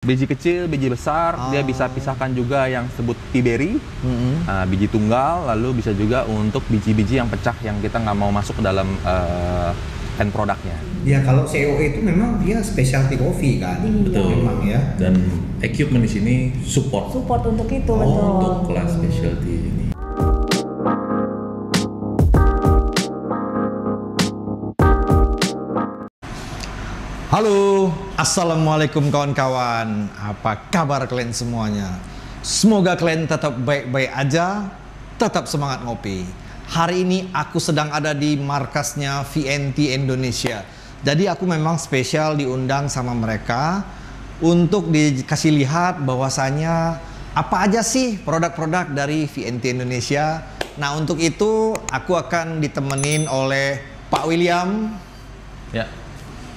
Biji kecil, biji besar, dia bisa pisahkan juga yang sebut T-berry, biji tunggal, lalu bisa juga untuk biji-biji yang pecah yang kita nggak mau masuk ke dalam end produknya. Ya kalau COE itu memang dia specialty coffee kan, Betul. memang ya. Dan equipment di sini support Support untuk itu, betul. untuk kelas specialty ini. Halo, assalamualaikum kawan-kawan. Apa kabar kalian semuanya? Semoga kalian tetap baik-baik aja, tetap semangat ngopi. Hari ini aku sedang ada di markasnya VNT Indonesia. Jadi aku memang spesial diundang sama mereka untuk dikasih lihat bahwasanya apa aja sih produk-produk dari VNT Indonesia. Nah, untuk itu aku akan ditemenin oleh Pak William. Ya.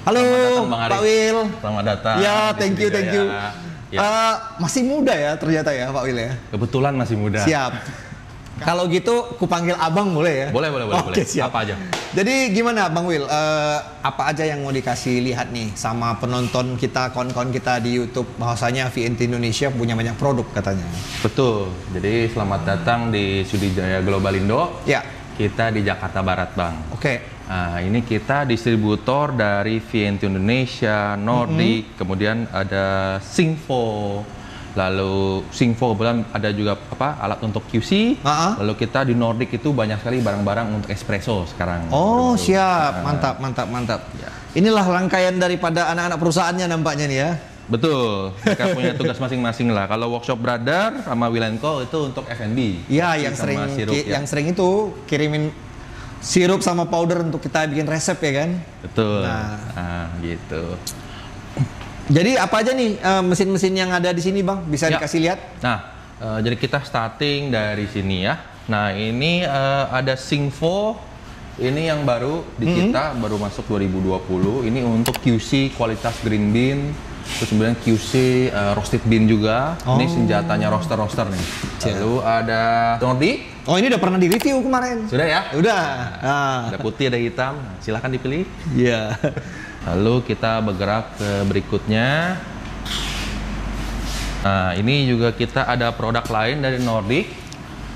Halo, Selamat datang, Bang Ari. Pak Wil. Selamat datang. Ya, di thank sini you, thank you. Ya. Masih muda ya ternyata ya Pak Wil ya. Kebetulan masih muda. Siap. Kalau gitu, ku panggil abang boleh ya? Boleh. Oke, siap. Apa aja? Jadi gimana Bang Wil? Apa aja yang mau dikasih lihat nih sama penonton kita, kawan-kawan kita di YouTube bahwasanya VNT Indonesia punya banyak produk katanya. Betul. Jadi selamat datang di Sudijaya Global Indo. Ya. Kita di Jakarta Barat, Bang. Oke. Nah, ini kita distributor dari VNT Indonesia, Nordic, kemudian ada Singfo. Lalu Singfo kebetulan ada juga alat untuk QC. Lalu kita di Nordic itu banyak sekali barang-barang untuk espresso sekarang. Oh, siap. Mantap. Ya. Inilah rangkaian daripada anak-anak perusahaannya nampaknya nih ya. Betul. Mereka punya tugas masing-masing lah. Kalau Workshop Brother sama Wilenko itu untuk F&B. Iya, yang Sama sirup, sering itu kirimin sirup sama powder untuk kita bikin resep ya kan? Betul. Nah. Gitu. Jadi apa aja nih mesin-mesin yang ada di sini Bang? Bisa dikasih lihat? Nah, jadi kita starting dari sini ya. Nah, ini ada Singfo. Ini yang baru di kita, baru masuk 2020. Ini untuk QC kualitas green bean. Terus kemudian QC roasted bean juga. Ini senjatanya roaster nih. Lalu ada Nordic. Oh, ini udah pernah di-review kemarin. Sudah ya? Udah. Ada putih, ada hitam. Nah, silahkan dipilih. Iya. Lalu kita bergerak ke berikutnya. Nah, ini juga kita ada produk lain dari Nordic.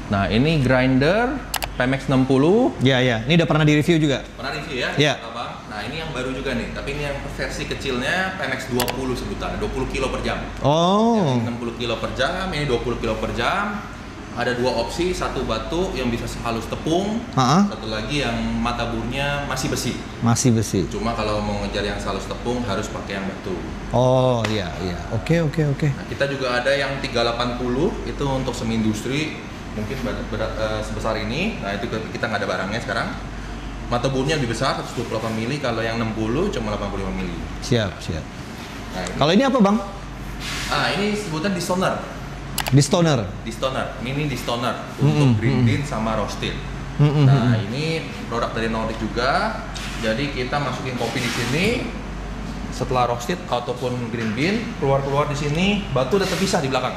Nah, ini grinder PMX 60. Iya. Ini udah pernah di-review juga. Pernah review ya? Iya. Abang. Nah, ini yang baru juga nih. Tapi ini yang versi kecilnya PMX 20 sebutan. 20 kilo per jam. Oh. Yang 60 kilo per jam, ini 20 kilo per jam. Ada dua opsi, satu batu yang bisa sehalus tepung, satu lagi yang mata burnya masih besi. Masih besi. Cuma kalau mau ngejar yang sehalus tepung harus pakai yang batu. Oh, iya. Oke. Nah, kita juga ada yang 380 itu untuk semi industri, mungkin berat sebesar ini. Nah, itu kita nggak ada barangnya sekarang. Mata burnya lebih besar 128 mili, kalau yang 60 cuma 85 mili. Siap. Nah, Kalau ini apa Bang? ini sebutan distoner. Distoner. Mini distoner untuk green bean sama roasted. Nah, ini produk dari Nordic juga. Jadi kita masukin kopi di sini. Setelah roasted ataupun green bean, keluar di sini, batu udah terpisah di belakang.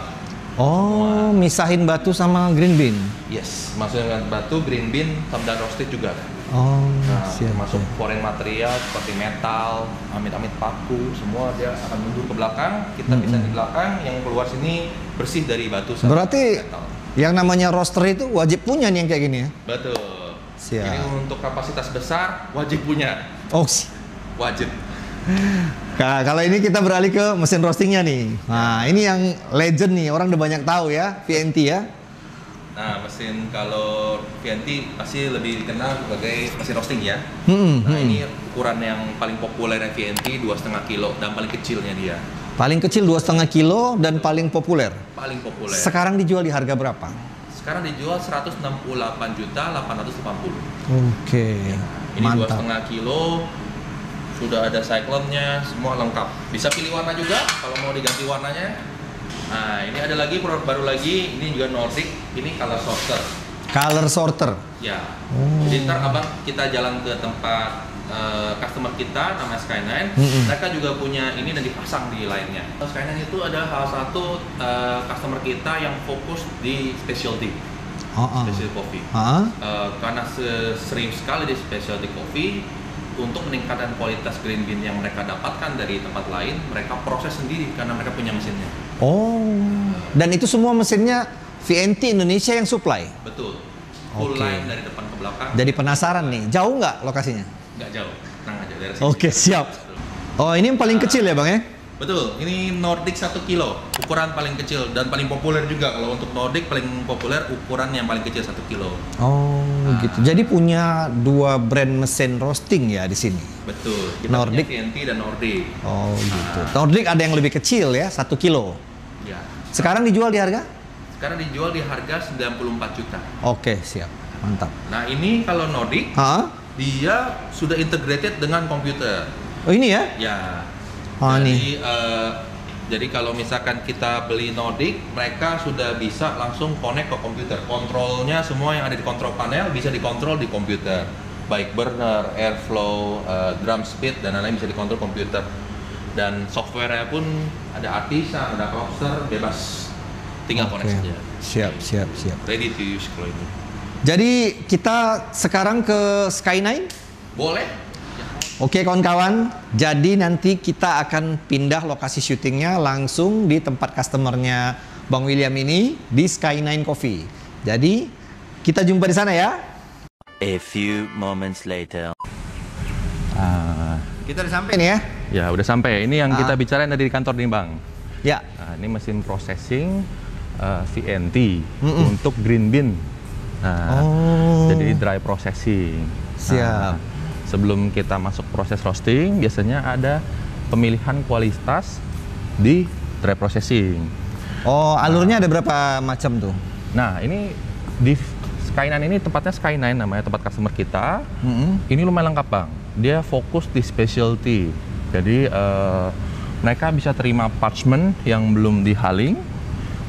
Oh, misahin batu sama green bean. Yes, masukkan batu, green bean, dan roasted juga ada. Oh, Nah, siap. termasuk foreign material seperti metal, amit-amit paku, semua dia akan mundur ke belakang. Kita bisa di belakang, yang keluar sini bersih dari batu sama Berarti metal. yang namanya roaster itu wajib punya nih yang kayak gini ya? Betul. Siap. Ini untuk kapasitas besar wajib punya, Oh, wajib. kalau ini kita beralih ke mesin roastingnya nih. Nah, ini yang legend nih, orang udah banyak tahu ya, VNT ya. Nah, mesin kalau VNT pasti lebih dikenal sebagai mesin roasting ya. Ini ukuran yang paling populer VNT 2,5 kilo dan paling kecilnya dia. Paling kecil 2,5 kilo dan paling populer. Paling populer. Sekarang dijual di harga berapa? Sekarang dijual 168.880. Oke, Ini mantap. 2,5 kilo, sudah ada cyclone-nya, semua lengkap. Bisa pilih warna juga kalau mau diganti warnanya. Nah, ini ada lagi produk baru lagi, ini juga Nordic, ini color sorter. Color sorter. Ya. Jadi ntar abang kita jalan ke tempat customer kita namanya Sky9. Mereka juga punya ini dan dipasang di lainnya. Sky9 itu adalah salah satu customer kita yang fokus di specialty. Specialty coffee. Karena serius sekali di specialty coffee, untuk meningkatkan kualitas green bean yang mereka dapatkan dari tempat lain, mereka proses sendiri karena mereka punya mesinnya. Oh, dan itu semua mesinnya VNT Indonesia yang supply? Betul. Full Oke. line dari depan ke belakang. Jadi penasaran nih, jauh nggak lokasinya? Nggak jauh, tenang aja dari sini. Oke, siap. Oh, ini yang paling kecil ya Bang ya? Betul, ini Nordic 1 kilo, ukuran paling kecil dan paling populer juga. Kalau untuk Nordic paling populer ukuran yang paling kecil 1 kilo. Oh, gitu. Jadi punya 2 brand mesin roasting ya di sini? Betul, kita Nordic. punya TNT dan Nordic. Oh, gitu. Nordic ada yang lebih kecil ya, 1 kilo. Ya. Sekarang dijual di harga? Sekarang dijual di harga 94 juta. Oke, siap. Mantap. Nah, ini kalau Nordic, Hah? dia sudah integrated dengan komputer. Oh, ini ya? Ya. Oh, Jadi kalau misalkan kita beli Nordic, mereka sudah bisa langsung connect ke komputer. Kontrolnya semua yang ada di kontrol panel bisa dikontrol di komputer. Baik burner, airflow, drum speed dan lain-lain bisa dikontrol komputer. Dan software-nya pun ada artisan, ada cluster, bebas. Tinggal Oke. connect saja. Siap. Ready to use kalau ini. Jadi kita sekarang ke Sky9? Boleh? Oke kawan-kawan, jadi nanti kita akan pindah lokasi syutingnya langsung di tempat customernya Bang William ini di Sky9 Coffee. Jadi kita jumpa di sana ya. A few moments later. Kita udah sampai nih ya. Ya, udah sampai. Ini yang kita bicarain tadi di kantor nih, Bang. Ya. Nah, ini mesin processing VNT untuk green bean. Nah, jadi dry processing. Siap. Sebelum kita masuk proses roasting, biasanya ada pemilihan kualitas di dry processing. Oh, alurnya ada berapa macam tuh? Nah, ini di Sky9 ini tempatnya Sky9 namanya, tempat customer kita. Ini lumayan lengkap, Bang. Dia fokus di specialty. Jadi mereka bisa terima parchment yang belum dihaling,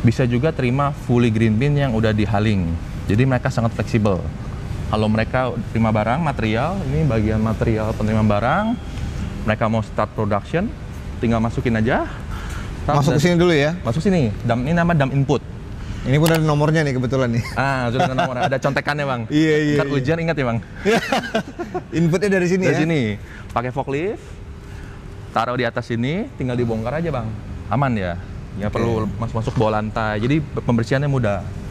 bisa juga terima fully green bean yang udah dihaling. Jadi mereka sangat fleksibel. Kalau mereka terima barang, material, ini bagian material penerima barang, mereka mau start production, tinggal masukin aja. Masuk ke sini dulu ya. Masuk sini, ini nama dump input. Ini pun ada nomornya nih kebetulan nih. Sudah ada nomor, ada contekannya, Bang. Iya. Ntar ujian ingat ya, Bang. Inputnya dari sini Dari ya. sini, pakai forklift, taruh di atas sini, tinggal dibongkar aja, Bang. Aman ya, nggak perlu masuk bawah lantai. Jadi pembersihannya mudah.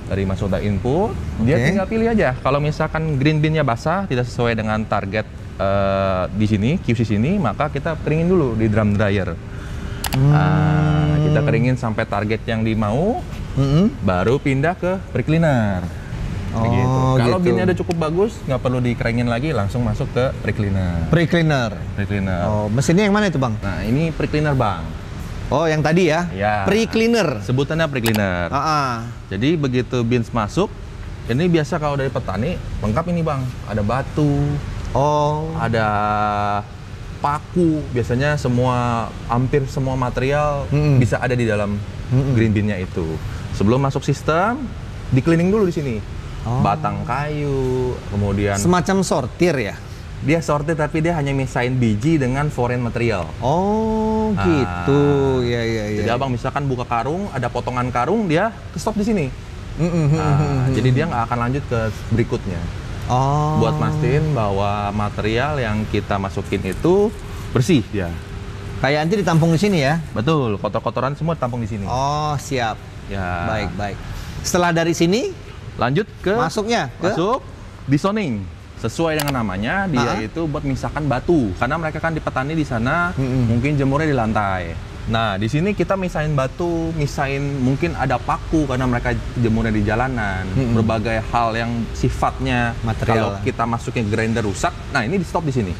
Dari masuk dari input, dia tinggal pilih aja. Kalau misalkan green bean-nya basah, tidak sesuai dengan target di sini, QC sini, maka kita keringin dulu di drum dryer. Kita keringin sampai target yang dimau, baru pindah ke pre-cleaner. Gitu. Kalau bean-nya udah cukup bagus, nggak perlu dikeringin lagi, langsung masuk ke pre-cleaner. Pre-cleaner. Oh, mesinnya yang mana itu Bang? Nah, ini pre-cleaner, Bang. Oh, yang tadi ya? Ya. Pre-cleaner. Sebutannya pre-cleaner. Jadi begitu beans masuk, ini biasa kalau dari petani lengkap ini, Bang. Ada batu, ada paku. Biasanya hampir semua material bisa ada di dalam green bean-nya itu. Sebelum masuk sistem, di cleaning dulu di sini. Batang kayu, kemudian semacam sortir ya? Dia sortir tapi dia hanya misahin biji dengan foreign material. Oh, gitu. Ya. Jadi abang misalkan buka karung, ada potongan karung, dia stop di sini. Jadi dia nggak akan lanjut ke berikutnya. Buat mastiin bahwa material yang kita masukin itu bersih dia. Kayak nanti ditampung di sini ya? Betul, kotor-kotoran semua ditampung di sini. Oh, siap. Ya. Baik. Setelah dari sini, lanjut ke masuk desoning. Sesuai dengan namanya, dia itu buat misahkan batu. Karena mereka kan di petani di sana, mungkin jemurnya di lantai. Nah, di sini kita misahin batu, misahin mungkin ada paku karena mereka jemurnya di jalanan. Berbagai hal yang sifatnya material. Kalau kita masukin grinder rusak, nah ini di stop di sini.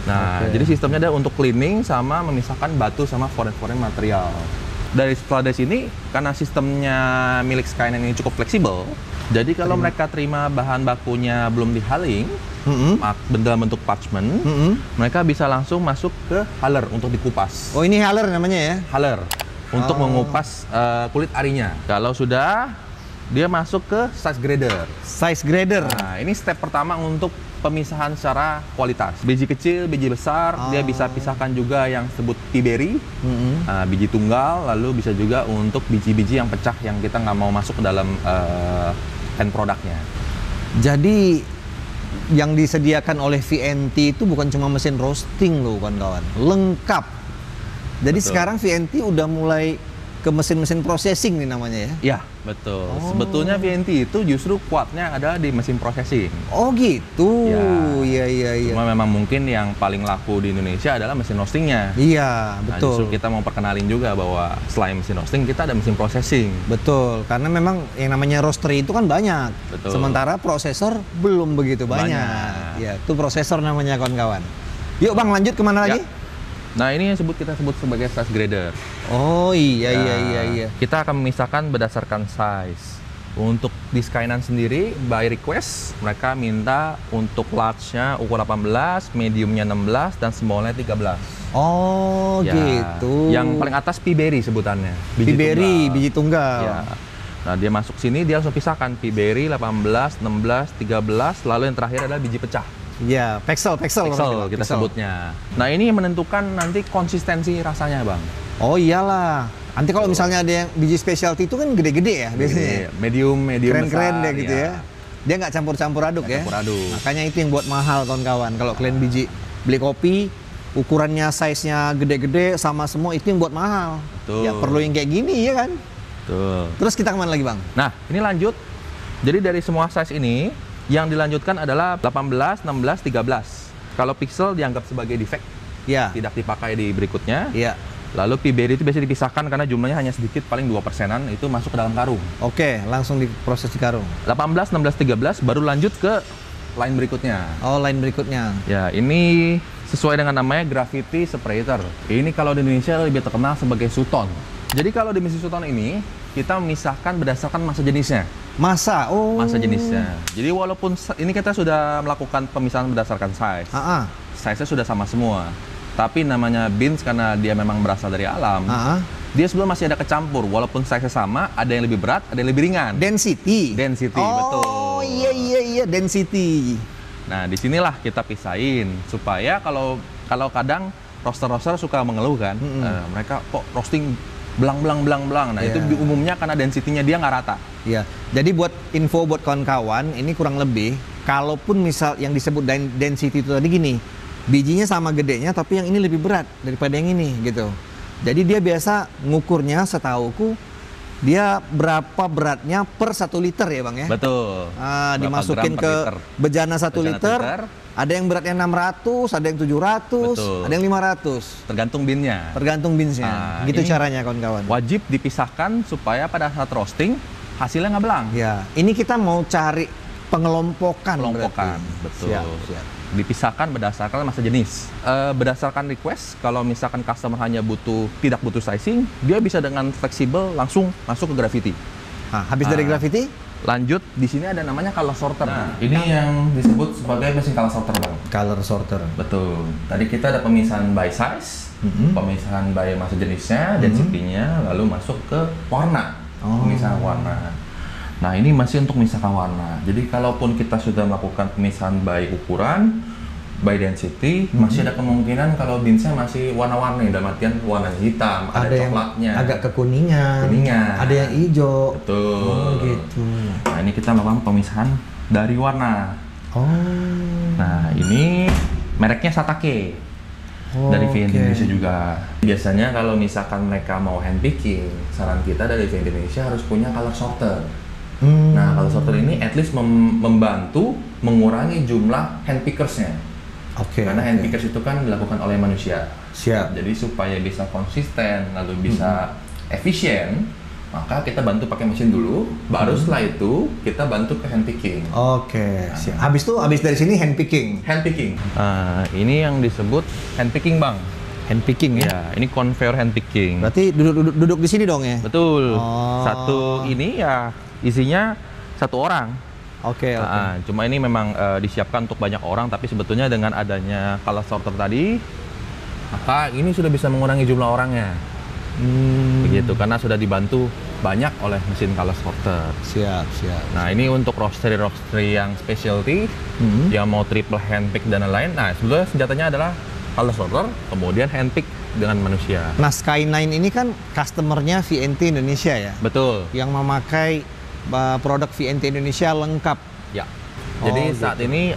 Nah, jadi sistemnya ada untuk cleaning sama memisahkan batu sama foreign material. Setelah dari sini, karena sistemnya milik Sky9 ini cukup fleksibel, jadi kalau mereka terima bahan bakunya belum dihaling, dalam bentuk parchment, mereka bisa langsung masuk ke huller untuk dikupas. Oh, ini huller namanya ya? Huller, untuk mengupas kulit arinya. Kalau sudah, dia masuk ke size grader. Size grader? Nah, ini step pertama untuk pemisahan secara kualitas. Biji kecil, biji besar, dia bisa pisahkan juga yang disebut T-berry, biji tunggal, lalu bisa juga untuk biji-biji yang pecah yang kita nggak mau masuk ke dalam end produknya. Jadi yang disediakan oleh VNT itu bukan cuma mesin roasting loh kawan-kawan, lengkap. Jadi Betul. sekarang VNT udah mulai ke mesin-mesin processing nih namanya ya. Ya, betul. Sebetulnya VNT itu justru kuatnya ada di mesin processing. Oh gitu. Ya. Iya. Cuma memang mungkin yang paling laku di Indonesia adalah mesin roastingnya. Iya, Nah, betul. justru kita mau perkenalin juga bahwa selain mesin roasting, kita ada mesin processing. Betul, karena memang yang namanya roaster itu kan banyak. Betul. Sementara prosesor belum begitu banyak. Banyak. Ya, itu prosesor namanya kawan-kawan. Yuk Bang, lanjut kemana Ya. lagi? Nah, ini yang kita sebut sebagai size grader. Oh iya. Kita akan memisahkan berdasarkan size. Untuk di Skyline sendiri, by request, mereka minta untuk large-nya ukuran 18, medium-nya 16, dan small-nya 13. Oh Ya, gitu. Yang paling atas P-berry sebutannya. P-berry, biji tunggal. Ya. Nah, dia masuk sini, dia langsung pisahkan P-berry 18, 16, 13, lalu yang terakhir adalah biji pecah. Iya, pixel Pixel kita sebutnya. Nah, ini yang menentukan nanti konsistensi rasanya, Bang. Oh iyalah. Nanti kalau misalnya ada yang biji specialty itu kan gede-gede ya biasanya. Medium Keren-keren besar, deh gitu ya. Dia nggak campur-campur aduk Nggak ya. campur aduk. Makanya itu yang buat mahal kawan-kawan. Kalau kalian biji beli kopi, ukurannya size-nya gede-gede sama semua itu yang buat mahal. Betul. Ya perlu yang kayak gini ya kan. Tuh. Terus kita kemana lagi Bang? Nah, ini lanjut. Jadi dari semua size ini, yang dilanjutkan adalah 18, 16, 13. Kalau pixel dianggap sebagai defect, Ya. tidak dipakai di berikutnya. Iya. Lalu P-berry itu biasanya dipisahkan karena jumlahnya hanya sedikit, paling 2%-an, itu masuk ke dalam karung. Oke, langsung diproses di karung. 18, 16, 13 baru lanjut ke line berikutnya. Oh, line berikutnya. Ya, ini sesuai dengan namanya Gravity Separator. Ini kalau di Indonesia lebih terkenal sebagai Sutton. Jadi kalau di mesin Sutton ini, kita memisahkan berdasarkan masa jenisnya. Masa? Oh. Masa jenisnya. Jadi walaupun ini kita sudah melakukan pemisahan berdasarkan size. Size-nya sudah sama semua. Tapi namanya beans karena dia memang berasal dari alam. Dia sebelum masih ada kecampur. Walaupun size-nya sama, ada yang lebih berat, ada yang lebih ringan. Density. Betul. Oh iya, density. Nah, disinilah kita pisahin supaya kalau kadang roaster-roaster suka mengeluh kan, mereka kok roasting belang. Nah, itu umumnya karena density-nya dia nggak rata. Ya, jadi buat info buat kawan-kawan, ini kurang lebih, kalaupun misal yang disebut density itu tadi gini, bijinya sama gedenya, tapi yang ini lebih berat daripada yang ini gitu. Jadi dia biasa ngukurnya, setauku, dia berapa beratnya per 1 liter ya Bang ya? Betul. Dimasukin ke bejana 1 liter, ada yang beratnya 600, ada yang 700, Betul. ada yang 500. Tergantung binnya. Tergantung binsnya. Gitu ini caranya kawan-kawan. Wajib dipisahkan supaya pada saat roasting hasilnya nggak belang. Ya, ini kita mau cari pengelompokan. Pengelompokan, berarti. betul. Siap. Dipisahkan berdasarkan masa jenis. Berdasarkan request, kalau misalkan customer hanya tidak butuh sizing, dia bisa dengan fleksibel langsung masuk ke Gravity. Nah, habis dari Gravity, lanjut di sini ada namanya color sorter. Nah, ini yang disebut sebagai mesin color sorter, Bang. color sorter. Betul. Tadi kita ada pemisahan by size, pemisahan by masa jenisnya, density-nya, lalu masuk ke warna. Pemisahan warna. Nah, ini masih untuk memisahkan warna. Jadi kalaupun kita sudah melakukan pemisahan by ukuran, by density, masih ada kemungkinan kalau beansnya masih warna-warni, dalam artian warna hitam, ada yang coklatnya, agak kekuningan, ada yang hijau. Betul. Oh gitu. Nah, ini kita melakukan pemisahan dari warna. Oh. Nah, ini mereknya Satake. Dari VN Indonesia juga. Biasanya kalau misalkan mereka mau hand picking, saran kita dari VN Indonesia harus punya color sorter. Nah, color sorter ini at least membantu mengurangi jumlah hand pickersnya. Karena hand pickers itu kan dilakukan oleh manusia. Siap. Jadi supaya bisa konsisten, lalu bisa efisien, maka kita bantu pakai mesin dulu, baru setelah itu kita bantu ke hand picking. Siap. Habis dari sini hand picking. Hand picking. Ini yang disebut hand picking, Bang. Hand picking ya? Ya, ini conveyor hand picking. Berarti duduk di sini dong ya? Betul. Satu ini ya isinya 1 orang. Oke. Cuma ini memang disiapkan untuk banyak orang, tapi sebetulnya dengan adanya color sorter tadi, maka ini sudah bisa mengurangi jumlah orangnya. Begitu, karena sudah dibantu banyak oleh mesin color sorter. Siap. Nah, ini untuk roastery yang specialty, yang mau triple hand pick dan lain-lain. Nah, sebetulnya senjatanya adalah color sorter, kemudian hand pick dengan manusia. Nah, Sky9 ini kan customernya VNT Indonesia ya? Betul. Yang memakai produk VNT Indonesia lengkap. Ya. Jadi gitu. saat ini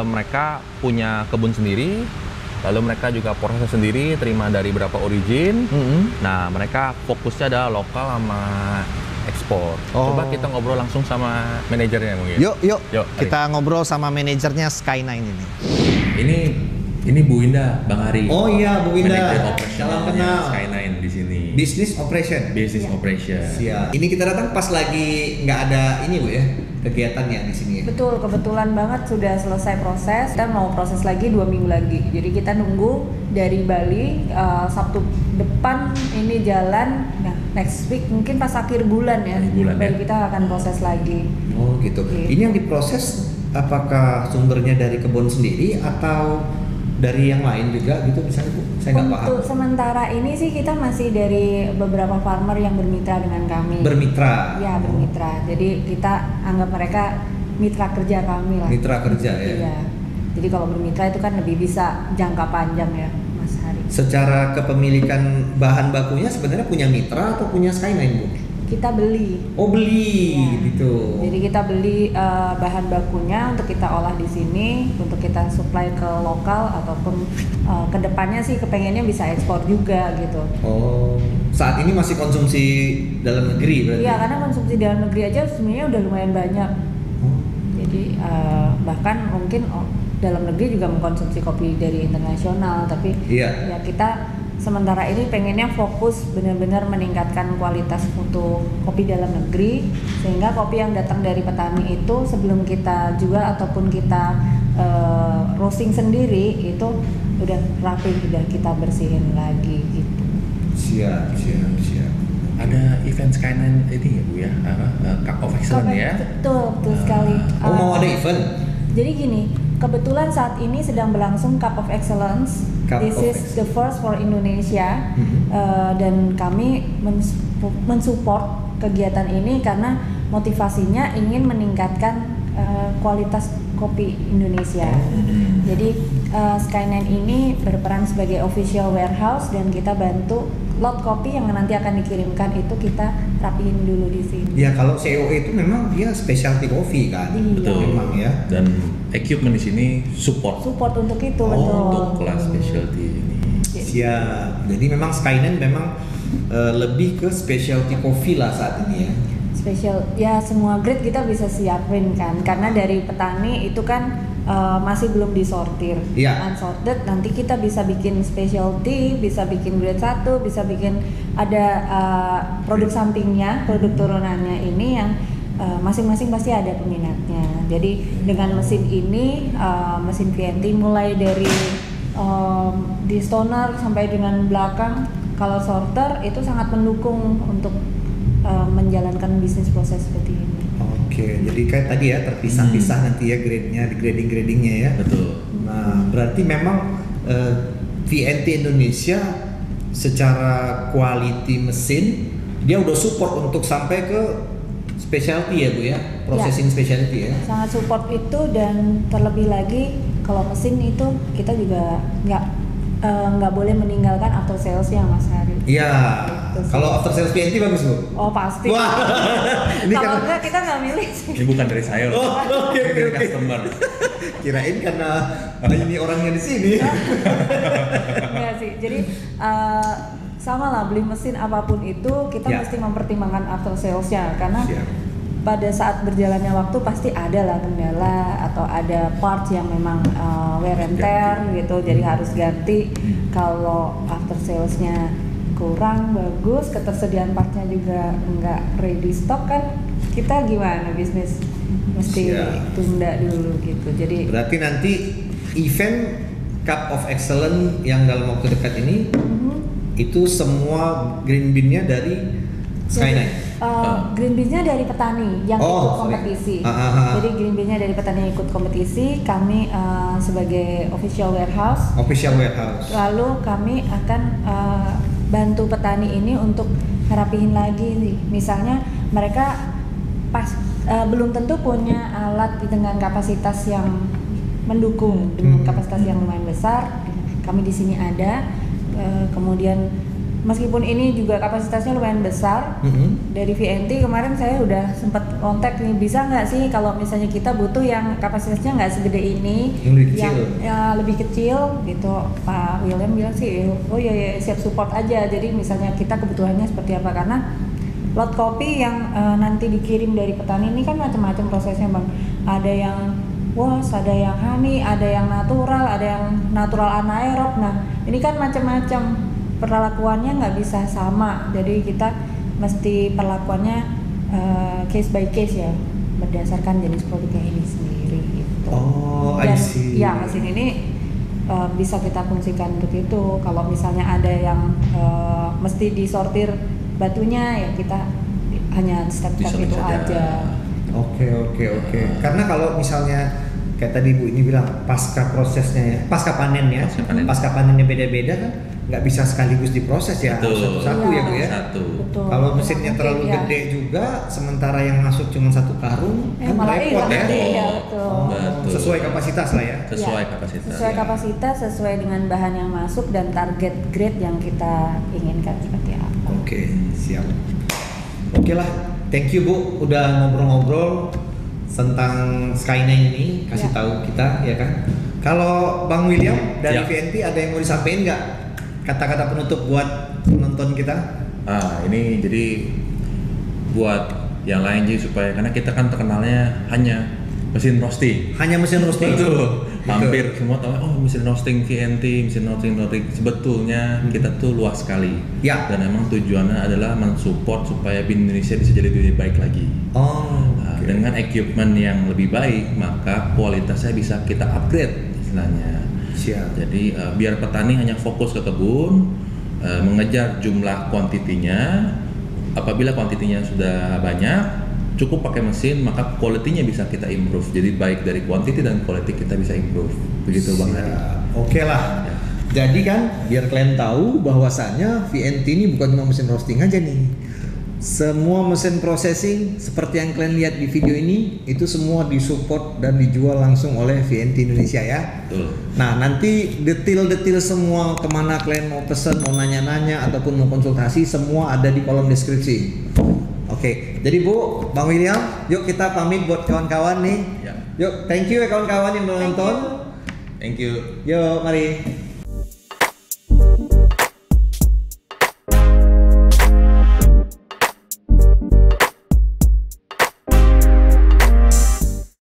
mereka punya kebun sendiri, lalu mereka juga proses sendiri, terima dari beberapa origin. Nah, mereka fokusnya adalah lokal sama ekspor. Coba kita ngobrol langsung sama manajernya mungkin. Yuk, Yuk, mari. kita ngobrol sama manajernya Sky9 ini. Ini Bu Indah, Bang Ari. Oh iya, Bu Indah. Manajer Salam operasionalnya kenal. Sky9 di sini. Business operation. Business operation. Siap. Ini kita datang pas lagi nggak ada ini Bu ya, kegiatannya di sini ya. Betul, kebetulan banget sudah selesai proses. Kita mau proses lagi 2 minggu lagi. Jadi kita nunggu dari Bali, Sabtu depan ini jalan. Nah, next week mungkin pas akhir bulan ya. Akhir bulan, Baru ya. kita akan proses lagi. Oh gitu. Gitu. Ini yang diproses apakah sumbernya dari kebun sendiri atau dari yang lain juga gitu misalnya Bu? Saya nggak paham. Untuk sementara ini sih kita masih dari beberapa farmer yang bermitra dengan kami. Bermitra. Ya, bermitra. Jadi kita anggap mereka mitra kerja kami lah. Mitra kerja ya. Iya. Jadi kalau bermitra itu kan lebih bisa jangka panjang ya, Mas Hari. Secara kepemilikan bahan bakunya sebenarnya punya mitra atau punya Sky9 Bu? Kita beli. Oh beli Ya. gitu. Jadi kita beli bahan bakunya untuk kita olah di sini, untuk kita supply ke lokal ataupun kedepannya sih kepengennya bisa ekspor juga gitu. Oh, saat ini masih konsumsi dalam negeri berarti? Iya, karena konsumsi dalam negeri aja sebenarnya udah lumayan banyak. Oh. Jadi bahkan mungkin dalam negeri juga mengkonsumsi kopi dari internasional, tapi Iya. ya kita sementara ini pengennya fokus benar-benar meningkatkan kualitas untuk kopi dalam negeri, sehingga kopi yang datang dari petani itu sebelum kita jual ataupun kita roasting sendiri itu udah rapi, udah kita bersihin lagi gitu. Siap. Ada event Sky9 ini ya Bu ya? Cup of Excellence ya? Betul sekali. Oh mau ada event? Jadi gini, kebetulan saat ini sedang berlangsung Cup of Excellence. Cup This of is the first for Indonesia. Dan kami mensupport kegiatan ini karena motivasinya ingin meningkatkan kualitas kopi Indonesia. Jadi Sky9 ini berperan sebagai official warehouse dan kita bantu lot kopi yang nanti akan dikirimkan itu kita rapihin dulu di sini. Ya kalau COE itu memang dia specialty coffee kan? Iya. Betul. Memang ya. Dan equipment di sini support Untuk itu betul. untuk kelas specialty ini. Siap. Jadi memang Sky9 memang lebih ke specialty coffee lah saat ini ya. Spesial ya, semua grade kita bisa siapin kan, karena dari petani itu kan masih belum disortir. Iya. Unsorted nanti kita bisa bikin specialty, bisa bikin grade 1, bisa bikin ada produk sampingnya, produk turunannya ini yang masing-masing pasti ada peminatnya. Jadi dengan mesin ini, mesin VNT mulai dari di stoner sampai dengan belakang, kalau sorter itu sangat mendukung untuk menjalankan bisnis proses seperti ini. Oke, jadi kayak tadi ya terpisah-pisah nanti ya grade-nya, grading-gradingnya ya. Betul. Nah, berarti memang VNT Indonesia secara quality mesin dia udah support untuk sampai ke specialty ya Bu ya, processing specialty ya. Sangat support itu, dan terlebih lagi kalau mesin itu kita juga nggak boleh meninggalkan after salesnya Mas Hari. Iya. Gitu sih. Kalau after sales VNT bagus Bu. Oh pasti. Wah. Ini Kalau karena enggak kita nggak milih sih. Ini bukan dari saya loh. Oh, oke, Ini dari oke. customer. kirain karena ini orangnya di sini. Enggak sih. Jadi sama lah, beli mesin apapun itu kita Ya. mesti mempertimbangkan after salesnya, karena Siap. pada saat berjalannya waktu pasti ada lah kendala atau ada parts yang memang wear and tear gitu, jadi harus ganti. Kalau after salesnya kurang bagus, ketersediaan partnya juga nggak ready stock, kan kita gimana bisnis, mesti Siap. tunda dulu gitu. Jadi Berarti nanti event Cup of Excellence yang dalam waktu dekat ini itu semua green bean-nya dari Sky9. green bean-nya dari petani yang Oh, ikut sorry. kompetisi. Ah. Jadi green bean-nya dari petani yang ikut kompetisi, kami sebagai official warehouse. Official warehouse. Lalu kami akan bantu petani ini untuk ngerapihin lagi nih. Misalnya mereka belum tentu punya alat dengan kapasitas yang mendukung, dengan kapasitas yang lumayan besar. Kami di sini ada. Kemudian meskipun ini juga kapasitasnya lumayan besar, dari VNT kemarin saya udah sempat kontak nih, bisa nggak sih kalau misalnya kita butuh yang kapasitasnya nggak segede ini, Yang lebih kecil. ya, lebih kecil gitu. Pak William bilang sih, oh ya siap support aja. Jadi misalnya kita kebutuhannya seperti apa, karena lot kopi yang nanti dikirim dari petani ini kan macam-macam prosesnya bang. Ada yang wash, ada yang honey, ada yang natural anaerob. Nah ini kan macam-macam, perlakuannya nggak bisa sama. Jadi kita mesti perlakuannya case by case ya, berdasarkan jenis produknya ini sendiri gitu. Oh, I Dan see. ya mesin ini bisa kita fungsikan untuk itu. Kalau misalnya ada yang mesti disortir batunya, ya kita hanya step-step Disortir itu saja. aja. Oke. Karena kalau misalnya kayak tadi Bu ini bilang pasca prosesnya ya, pasca panennya, pasca panennya beda-beda kan, nggak bisa sekaligus diproses ya, Betul. satu-satu ya Bu ya. Satu. Betul. Kalau mesinnya Mungkin, terlalu ya. gede juga, sementara yang masuk cuma satu karung, kan Malah repot hilang ya. nanti, ya betul. Betul. Sesuai kapasitas lah ya. Sesuai Ya, kapasitas. sesuai kapasitas, sesuai dengan bahan yang masuk dan target grade yang kita inginkan seperti apa. Oke, siap. Oke lah, thank you Bu udah ngobrol-ngobrol tentang Sky9 ini, kasih Ya. tahu kita ya kan. Kalau Bang William dari Ya. VNT ada yang mau disampaikan nggak? Kata-kata penutup buat penonton kita? Ini jadi buat yang lain sih, supaya karena kita kan terkenalnya hanya mesin roasting. Hanya mesin roasting. Betul. Gitu. Hampir semua tahu, oh mesin roasting VNT, mesin roasting. Sebetulnya kita tuh luas sekali. Ya. Dan emang tujuannya adalah mensupport supaya BIN Indonesia bisa jadi lebih baik lagi. Oh, Nah, oke. dengan equipment yang lebih baik, maka kualitasnya bisa kita upgrade istilahnya. Siap. Jadi biar petani hanya fokus ke kebun, mengejar jumlah kuantitinya. Apabila kuantitinya sudah banyak, cukup pakai mesin, maka quality-nya bisa kita improve. Jadi baik dari quantity dan quality kita bisa improve. Begitu Bang Hari. Oke lah. Ya. Jadi kan biar kalian tahu bahwasannya VNT ini bukan cuma mesin roasting aja nih. Semua mesin processing seperti yang kalian lihat di video ini itu semua disupport dan dijual langsung oleh VNT Indonesia ya. Betul. Nah nanti detail-detail semua kemana kalian mau pesen, mau nanya-nanya ataupun mau konsultasi, semua ada di kolom deskripsi. Oke, jadi Bu, Bang William, yuk kita pamit buat kawan-kawan nih. Ya. Yuk, thank you ya kawan-kawan yang udah nonton. Thank you. Yuk, mari.